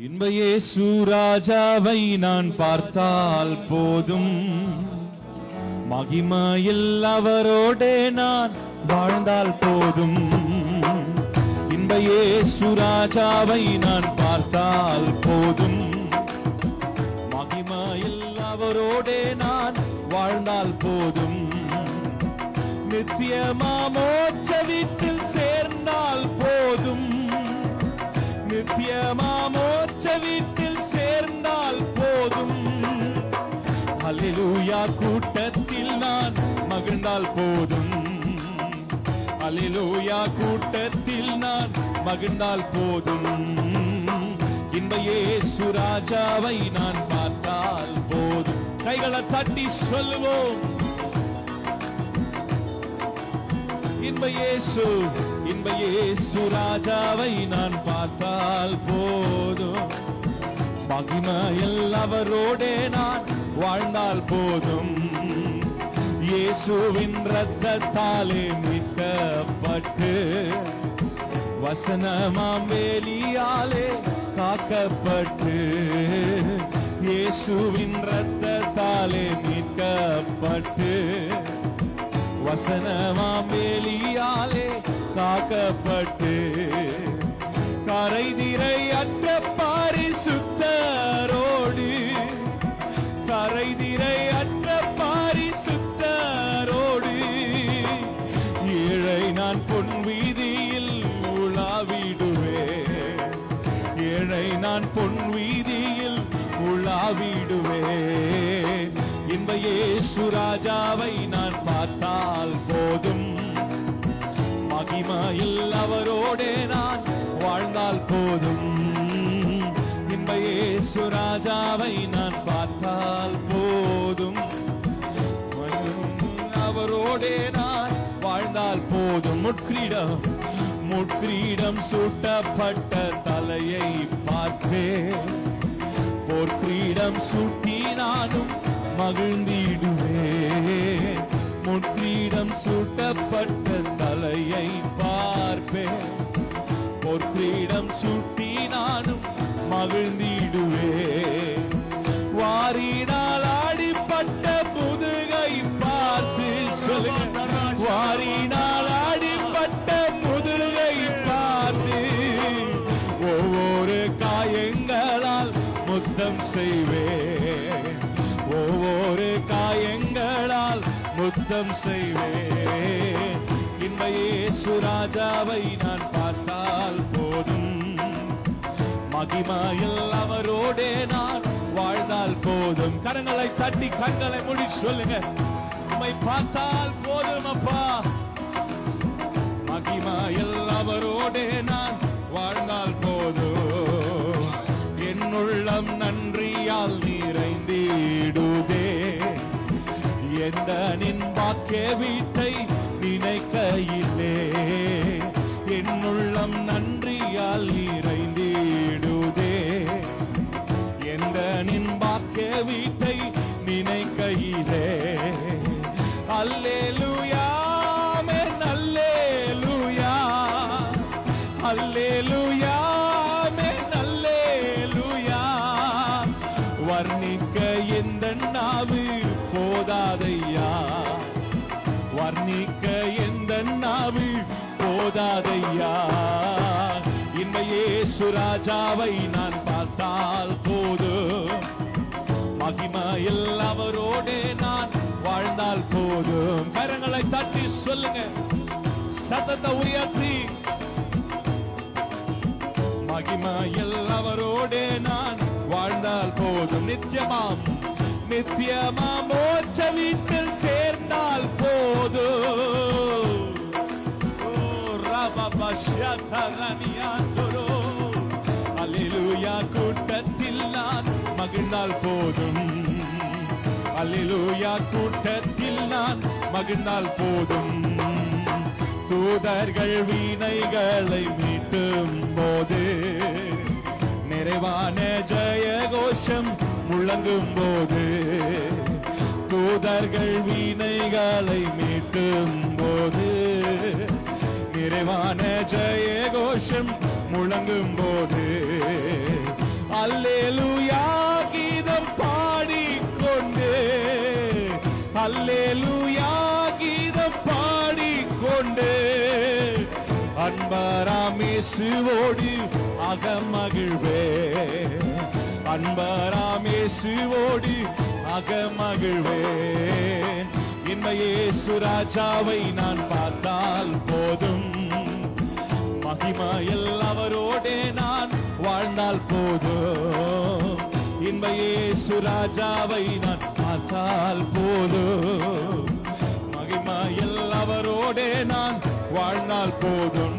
இன்ப இயேசு ராஜாவை நான் பார்த்தால் போதும், மகிமையில் அவரோடே நான் வாழ்ந்தால் போதும். இன்ப இயேசு ராஜாவை நான் பார்த்தால் போதும், மகிமையில் அவரோடே நான் வாழ்ந்தால் போதும். நித்தியமா மோட்ச வீட்டில் சேர்ந்தால் போதும், நித்தியமா மோட்ச வீட்டில் சேர்ந்தால் போதும். அல்லேலூயா கூட்டத்தில் நான் மகிழ்ந்தால் போதும், அல்லேலூயா கூட்டத்தில் நான் மகிழ்ந்தால் போதும். இன்ப இயேசு ராஜாவை நான் பார்த்தால் போதும். கைகளை தட்டி சொல்லுவோம், இன்ப இயேசு, இன்ப இயேசு ராஜாவை நான் பார்த்தால் போதும், மகிமையில் அவரோடே நான் வாழ்ந்தால் போதும். இயேசுவின் இரத்தத்தாலே மீட்கப்பட்டு வசனமாம் வேலியாலே காக்கப்பட்டு, இயேசுவின் இரத்தத்தாலே மீட்கப்பட்டு வசனமாம் வேலியாலே காக்கப்பட்டு, கரைதிரை அற்ற பாரிசுத்தரோடு, கரைதிரை அற்ற பாரிசுத்தரோடு, ஏழை நான் பொன் வீதியில் உலாவிடுவேன், ஏழை நான் பொன் வீதியில் உலாவிடுவேன். இன்ப இயேசு ராஜாவை நான் பார்த்தால் போதும், மகிமையில் அவரோடே நான் வாழ்ந்தால் போதும். இன்ப இயேசு ராஜாவை நான் பார்த்தால் போதும், அவரோடே நான் வாழ்ந்தால் போதும். முட்கிரீடம், முட்கிரீடம் சூட்டப்பட்ட தலையை பார்த்தேன், போர்க்கிரீடம் சூட்டி நானும் மகிழ்ந்திடுவேன். முட்கிரீடம் சூட்டப்பட்ட தலையை பார்ப்பேன், போர்க்கிரீடம் சூட்டி நானும் மகிழ்ந்திடுவேன். வாரினால் ஆடிப்பட்ட முதுகை பார்த்து சொல்லுங்க, வாரினால் ஆடிப்பட்ட முதுகை பார்த்து ஒவ்வொரு காயங்களால் முத்தம் செய்வேன், ஒவ்வொரு காயங்களால் முத்தம் செய்வேன். இன்ப இயேசு ராஜாவை நான் பார்த்தால் போதும், மகிமையில் அவரோடே நான் வாழ்ந்தால் போதும். கரங்களை தட்டி கண்களை மூடி சொல்லுங்க, உம்மை பார்த்தால் போதும் அப்பா, மகிமையில் அவரோடே நான் வாழ்ந்தால் போதும். என்னுள்ளம் நன்றியால் நிறைந்திடுதே, எந்த நின் பாக்கிய வீட்டை நினைக்கையிலே, என்னுள்ளம் நன்றியால் நிறைந்திடுதே, எந்த நின் பாக்கிய வீட்டை நினைக்கையிலே. அல்லேலூயா ஆமென், அல்லேலூயா, அல்லேலூயா ஆமென், அல்லேலூயா. வர்ணிக்க எந்த நாவு போதாதையா, வர்ணிக்க எந்த நாவு போதாதையா. இன்ப இயேசு ராஜாவை நான் பார்த்தால் போதும், மகிமையில் அவரோடே நான் வாழ்ந்தால் போதும். கரங்களை தட்டி சொல்லுங்க, சத்தத்தை உயர்த்தி, மகிமையில் அவரோடே நான் வாழ்ந்தால் போதும். நித்தியமாம், நித்தியமாம் மோட்ச வீட்டில் சேர்ந்தால் போதும். அல்லேலூயா கூட்டத்தில் நான் மகிழ்ந்தால் போதும், அல்லேலூயா கூட்டத்தில் நான் மகிழ்ந்தால் போதும். தூதர்கள் வீணைகளை மீட்டும் போது, நிறைவான ஜெய கோஷம் முழங்கும் போது, தூதர்கள் வீணைகளை மீட்டும் போது, நிறைவான ஜெய கோஷம் முழங்கும் போது, அன்பராம் இயேசுவோடு அகமகிழ்வே, அன்பராம் இயேசுவோடு அகமகிழ்வேன். இந்த இயேசு ராஜாவை நான் பார்த்தால் போதும், மகிமையில் அவரோடே நான் வாழ்ந்தால் போதும். இந்த இயேசு ராஜாவை நான் பார்த்தால் போதும், மகிமையில் அவரோடே நான் வாழ்ந்தால் போதும்.